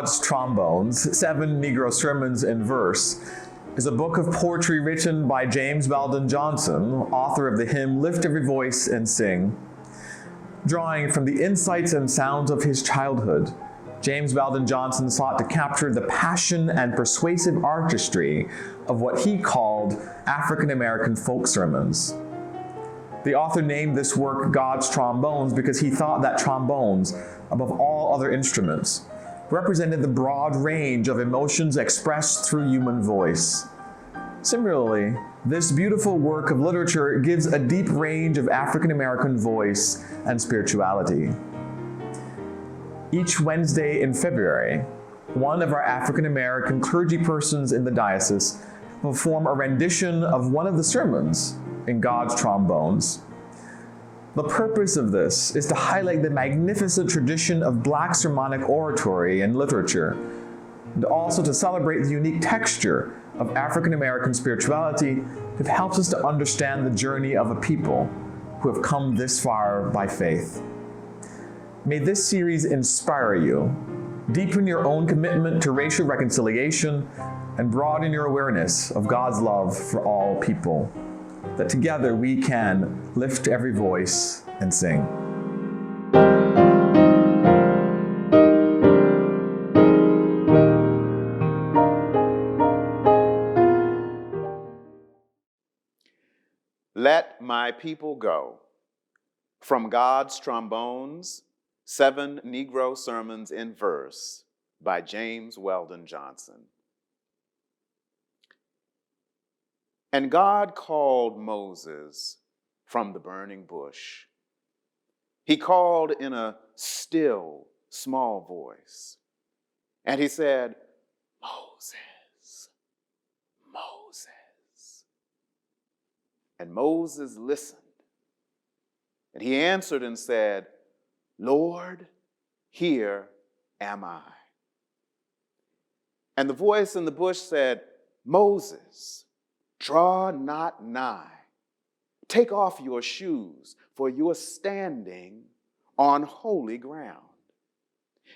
God's Trombones, 7 Negro Sermons in Verse, is a book of poetry written by James Weldon Johnson, author of the hymn Lift Every Voice and Sing. Drawing from the insights and sounds of his childhood, James Weldon Johnson sought to capture the passion and persuasive artistry of what he called African American folk sermons. The author named this work God's Trombones because he thought that trombones, above all other instruments, represented the broad range of emotions expressed through human voice. Similarly, this beautiful work of literature gives a deep range of African American voice and spirituality. Each Wednesday in February, one of our African American clergy persons in the diocese will perform a rendition of one of the sermons in God's Trombones. The purpose of this is to highlight the magnificent tradition of Black sermonic oratory and literature, and also to celebrate the unique texture of African American spirituality that helps us to understand the journey of a people who have come this far by faith. May this series inspire you, deepen your own commitment to racial reconciliation, and broaden your awareness of God's love for all people, that together we can lift every voice and sing. Let my people go. From God's Trombones, 7 Negro Sermons in Verse by James Weldon Johnson. And God called Moses from the burning bush. He called in a still, small voice. And he said, Moses, Moses. And Moses listened. And he answered and said, Lord, here am I. And the voice in the bush said, Moses, draw not nigh. Take off your shoes, for you are standing on holy ground.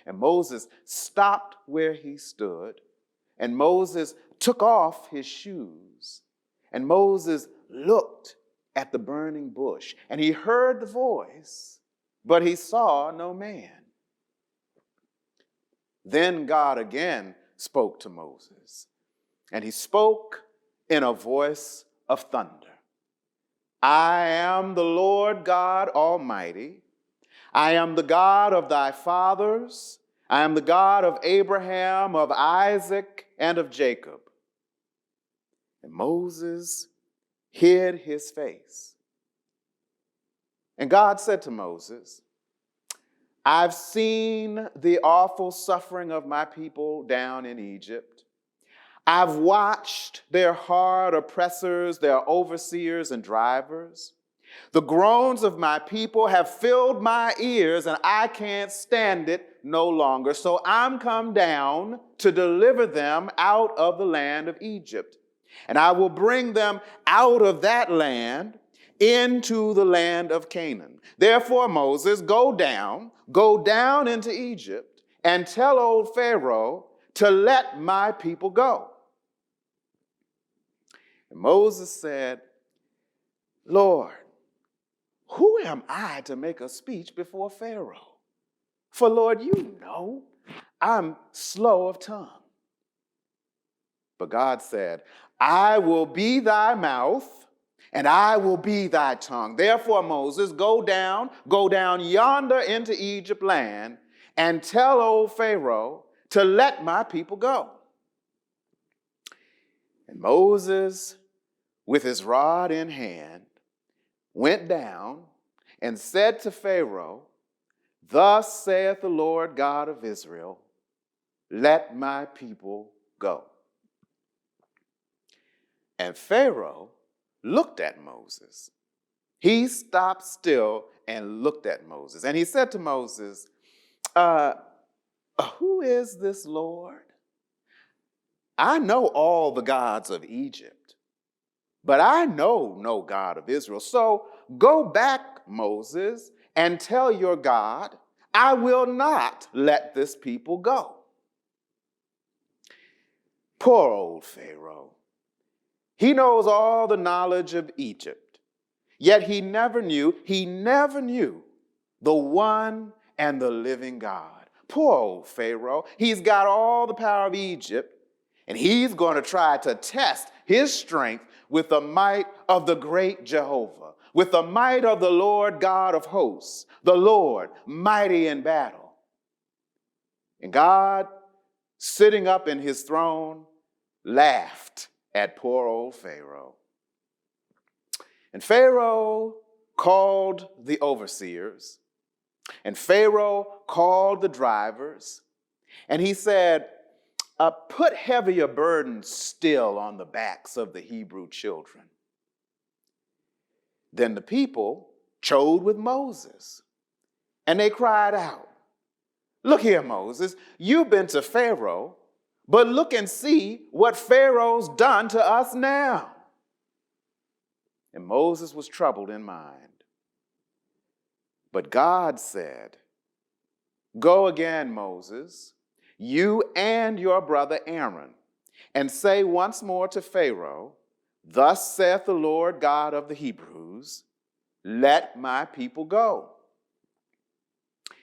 And Moses stopped where he stood, and Moses took off his shoes, and Moses looked at the burning bush, and he heard the voice, but he saw no man. Then God again spoke to Moses, and he spoke in a voice of thunder. I am the Lord God Almighty. I am the God of thy fathers. I am the God of Abraham, of Isaac, and of Jacob. And Moses hid his face. And God said to Moses, I've seen the awful suffering of my people down in Egypt. I've watched their hard oppressors, their overseers and drivers. The groans of my people have filled my ears, and I can't stand it no longer. So I'm come down to deliver them out of the land of Egypt. And I will bring them out of that land into the land of Canaan. Therefore, Moses, go down into Egypt and tell old Pharaoh to let my people go. And Moses said, Lord, who am I to make a speech before Pharaoh? For Lord, you know, I'm slow of tongue. But God said, I will be thy mouth, and I will be thy tongue. Therefore, Moses, go down yonder into Egypt land, and tell old Pharaoh to let my people go. And Moses, with his rod in hand, went down and said to Pharaoh, Thus saith the Lord God of Israel, let my people go. And Pharaoh looked at Moses. He stopped still and looked at Moses. And he said to Moses, who is this Lord? I know all the gods of Egypt, but I know no God of Israel. So go back, Moses, and tell your God, I will not let this people go. Poor old Pharaoh. He knows all the knowledge of Egypt, yet he never knew the one and the living God. Poor old Pharaoh. He's got all the power of Egypt, and he's going to try to test his strength with the might of the great Jehovah, with the might of the Lord God of hosts, the Lord mighty in battle. And God, sitting up in his throne, laughed at poor old Pharaoh. And Pharaoh called the overseers, and Pharaoh called the drivers, and he said, put heavier burdens still on the backs of the Hebrew children. Then the people chode with Moses, and they cried out, look here, Moses, you've been to Pharaoh, but look and see what Pharaoh's done to us now. And Moses was troubled in mind. But God said, go again, Moses, you and your brother Aaron, and say once more to Pharaoh, thus saith the Lord God of the Hebrews, let my people go.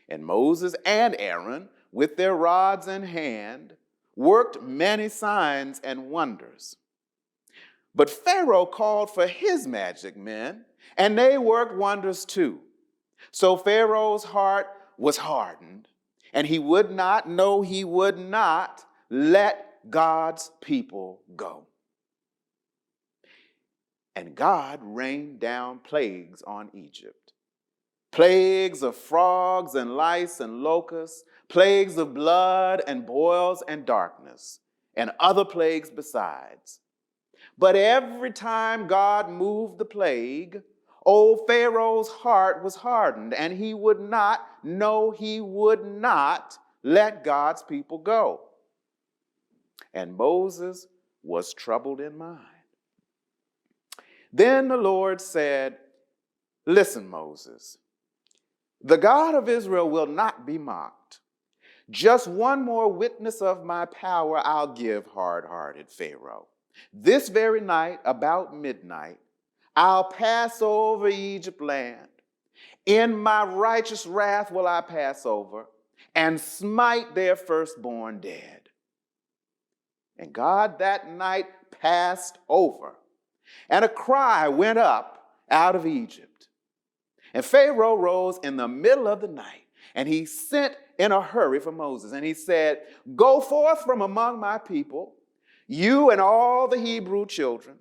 And Moses and Aaron, with their rods in hand, worked many signs and wonders. But Pharaoh called for his magic men, and they worked wonders too. So Pharaoh's heart was hardened, and he would not let God's people go. And God rained down plagues on Egypt. Plagues of frogs and lice and locusts, plagues of blood and boils and darkness, and other plagues besides. But every time God moved the plague, old Pharaoh's heart was hardened, and he would not let God's people go. And Moses was troubled in mind. Then the Lord said, listen, Moses, the God of Israel will not be mocked. Just one more witness of my power I'll give hard-hearted Pharaoh. This very night, about midnight, I'll pass over Egypt land. In my righteous wrath will I pass over and smite their firstborn dead. And God that night passed over, and a cry went up out of Egypt. And Pharaoh rose in the middle of the night, and he sent in a hurry for Moses. And he said, go forth from among my people, you and all the Hebrew children.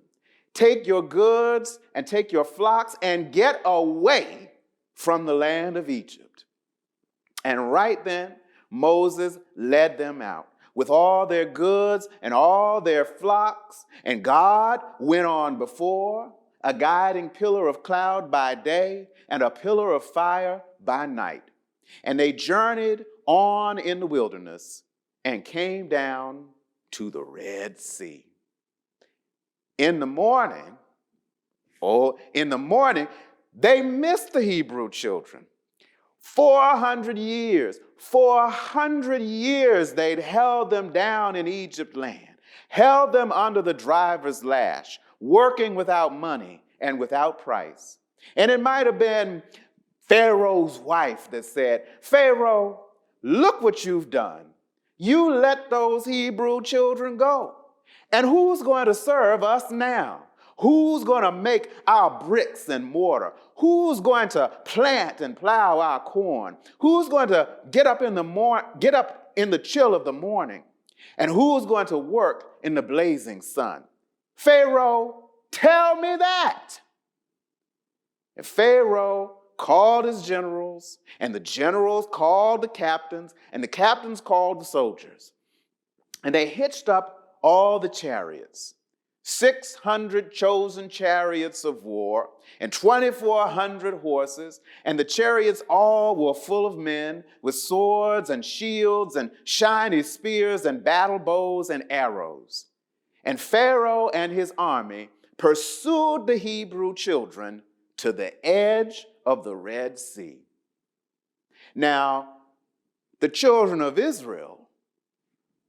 Take your goods and take your flocks and get away from the land of Egypt. And right then, Moses led them out with all their goods and all their flocks. And God went on before, a guiding pillar of cloud by day and a pillar of fire by night. And they journeyed on in the wilderness and came down to the Red Sea. In the morning, they missed the Hebrew children. 400 years they'd held them down in Egypt land, held them under the driver's lash, working without money and without price. And it might have been Pharaoh's wife that said, Pharaoh, look what you've done. You let those Hebrew children go. And who's going to serve us now? Who's going to make our bricks and mortar? Who's going to plant and plow our corn? Who's going to get up in the chill of the morning? And who's going to work in the blazing sun? Pharaoh, tell me that. And Pharaoh called his generals, and the generals called the captains, and the captains called the soldiers. And they hitched up all the chariots, 600 chosen chariots of war, and 2,400 horses, and the chariots all were full of men with swords and shields and shiny spears and battle bows and arrows. And Pharaoh and his army pursued the Hebrew children to the edge of the Red Sea. Now, the children of Israel,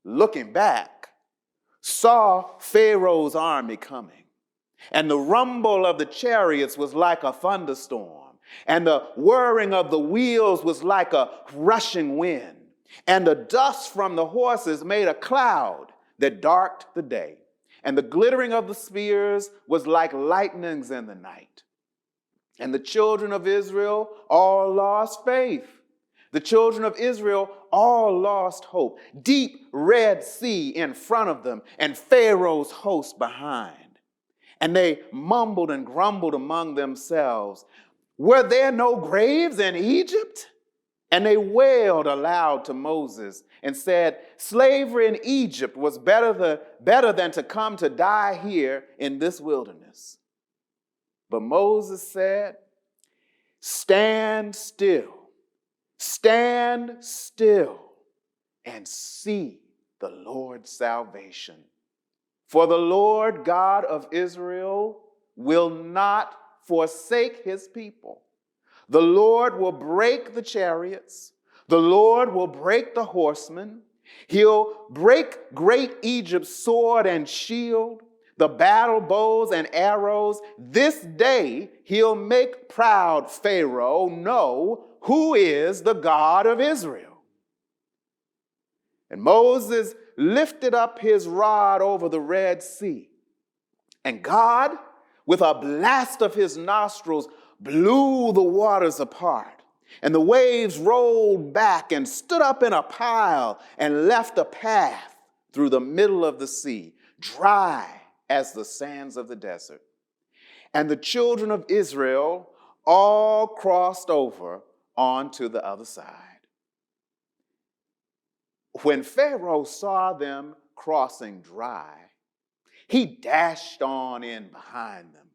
looking back, saw Pharaoh's army coming, and the rumble of the chariots was like a thunderstorm, and the whirring of the wheels was like a rushing wind, and the dust from the horses made a cloud that darkened the day, and the glittering of the spears was like lightnings in the night. And the children of Israel all lost faith. The children of Israel all lost hope. Deep Red Sea in front of them and Pharaoh's host behind. And they mumbled and grumbled among themselves, "Were there no graves in Egypt?" And they wailed aloud to Moses and said, "Slavery in Egypt was better than to come to die here in this wilderness." But Moses said, stand still, and see the Lord's salvation. For the Lord God of Israel will not forsake his people. The Lord will break the chariots. The Lord will break the horsemen. He'll break great Egypt's sword and shield, the battle bows and arrows. This day he'll make proud Pharaoh know who is the God of Israel. And Moses lifted up his rod over the Red Sea. And God, with a blast of his nostrils, blew the waters apart. And the waves rolled back and stood up in a pile and left a path through the middle of the sea, dry as the sands of the desert. And the children of Israel all crossed over onto the other side. When Pharaoh saw them crossing dry, he dashed on in behind them.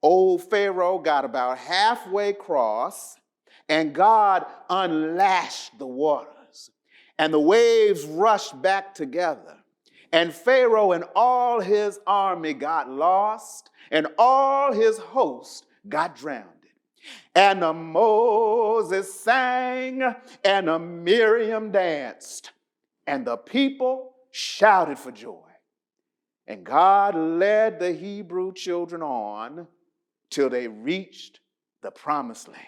Old Pharaoh got about halfway across, and God unlashed the waters, and the waves rushed back together. And Pharaoh and all his army got lost, and all his host got drowned. And Moses sang, and Miriam danced, and the people shouted for joy. And God led the Hebrew children on till they reached the promised land.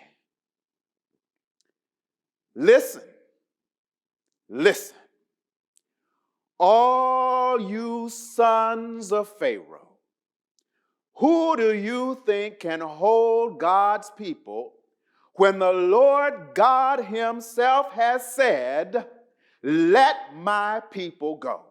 Listen, all you sons of Pharaoh, who do you think can hold God's people when the Lord God himself has said, "Let my people go"?